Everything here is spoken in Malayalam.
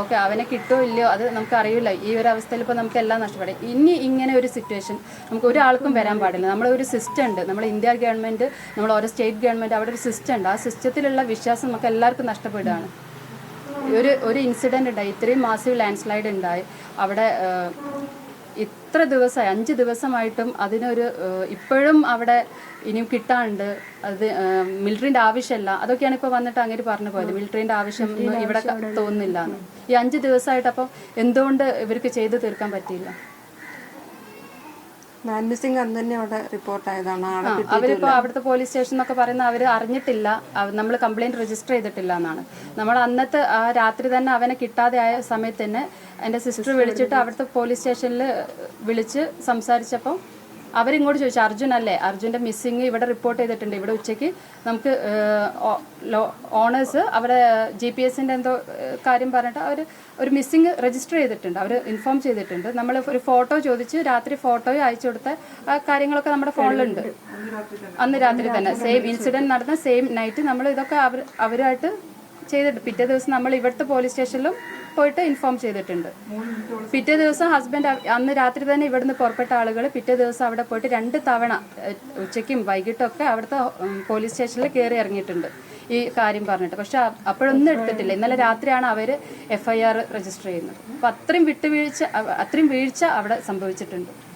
ഓക്കെ, അവനെ കിട്ടുമോ ഇല്ലയോ അത് നമുക്കറിയില്ല. ഈ ഒരു അവസ്ഥയിൽ ഇപ്പോൾ നമുക്ക് എല്ലാം നഷ്ടപ്പെടും. ഇനി ഇങ്ങനെ ഒരു സിറ്റുവേഷൻ നമുക്ക് ഒരാൾക്കും വരാൻ പാടില്ല. നമ്മളൊരു സിസ്റ്റം ഉണ്ട്, നമ്മൾ ഇന്ത്യ ഗവൺമെൻറ്, നമ്മൾ ഓരോ സ്റ്റേറ്റ് ഗവൺമെൻറ്, അവിടെ ഒരു സിസ്റ്റം ഉണ്ട്. ആ സിസ്റ്റത്തിലുള്ള വിശ്വാസം നമുക്ക് എല്ലാവർക്കും നഷ്ടപ്പെടുകയാണ്. ഒരു ഇൻസിഡൻറ്റ് ഉണ്ടായി, ഇത്രയും മാസീവ് ലാൻഡ് സ്ലൈഡ് ഉണ്ടായി അവിടെ. ഇത്ര ദിവസമായി, 5 ദിവസമായിട്ടും അതിനൊരു ഇപ്പോഴും അവിടെ ഇനിയും കിട്ടാണ്ട്. അത് മിലിറ്ററിൻ്റെ ആവശ്യമല്ല, അതൊക്കെയാണ് ഇപ്പോൾ വന്നിട്ട് അങ്ങനെ പറഞ്ഞു പോയത്. മിലിറ്ററിൻ്റെ ആവശ്യം ഇവിടെ തോന്നുന്നില്ല എന്ന്. ഈ 5 ദിവസമായിട്ട് അപ്പം എന്തുകൊണ്ട് ഇവർക്ക് ചെയ്തു തീർക്കാൻ പറ്റിയില്ല? ലാൻഡ് മിസ്സിംഗ് അന്ന് തന്നെ അവിടെ റിപ്പോർട്ടായതാണ്. അവരിപ്പോൾ അവിടുത്തെ പോലീസ് സ്റ്റേഷൻ എന്നൊക്കെ പറയുന്ന അവർ അറിഞ്ഞിട്ടില്ല, നമ്മൾ കംപ്ലയിൻറ്റ് രജിസ്റ്റർ ചെയ്തിട്ടില്ല എന്നാണ്. നമ്മൾ അന്നത്തെ ആ രാത്രി തന്നെ അവനെ കിട്ടാതെ ആയ സമയത്ത് തന്നെ എൻ്റെ സിസ്റ്റർ വിളിച്ചിട്ട് അവിടുത്തെ പോലീസ് സ്റ്റേഷനിൽ വിളിച്ച് സംസാരിച്ചപ്പോൾ അവരിങ്ങോട്ട് ചോദിച്ചു, അർജുൻ അല്ലേ, അർജുൻ്റെ മിസ്സിങ് ഇവിടെ റിപ്പോർട്ട് ചെയ്തിട്ടുണ്ട്. ഇവിടെ ഉച്ചയ്ക്ക് നമുക്ക് ഓണേഴ്സ് അവിടെ GPS-ൻ്റെ എന്തോ കാര്യം പറഞ്ഞിട്ട് അവർ ഒരു മിസ്സിങ് രജിസ്റ്റർ ചെയ്തിട്ടുണ്ട്, അവർ ഇൻഫോം ചെയ്തിട്ടുണ്ട്. നമ്മൾ ഒരു ഫോട്ടോ ചോദിച്ച് രാത്രി ഫോട്ടോയും അയച്ചു കൊടുത്ത കാര്യങ്ങളൊക്കെ നമ്മുടെ ഫോണിലുണ്ട്. അന്ന് രാത്രി തന്നെ സെയിം ഇൻസിഡൻറ്റ് നടന്ന സെയിം നൈറ്റ് നമ്മൾ ഇതൊക്കെ അവരുമായിട്ട് ചെയ്തിട്ട് പിറ്റേ ദിവസം നമ്മൾ ഇവിടുത്തെ പോലീസ് സ്റ്റേഷനിലും പോയിട്ട് ഇൻഫോം ചെയ്തിട്ടുണ്ട്. പിറ്റേ ദിവസം ഹസ്ബൻഡ് അന്ന് രാത്രി തന്നെ ഇവിടുന്ന് പുറപ്പെട്ട ആളുകൾ പിറ്റേ ദിവസം അവിടെ പോയിട്ട് 2 തവണ ഉച്ചയ്ക്കും വൈകിട്ടും ഒക്കെ അവിടുത്തെ പോലീസ് സ്റ്റേഷനിൽ കയറി ഇറങ്ങിയിട്ടുണ്ട് ഈ കാര്യം പറഞ്ഞിട്ട്. പക്ഷെ അപ്പോഴൊന്നും എടുത്തിട്ടില്ല. ഇന്നലെ രാത്രിയാണ് അവർ FIR രജിസ്റ്റർ ചെയ്യുന്നത്. അപ്പോൾ അത്രയും വീഴ്ച അവിടെ സംഭവിച്ചിട്ടുണ്ട്.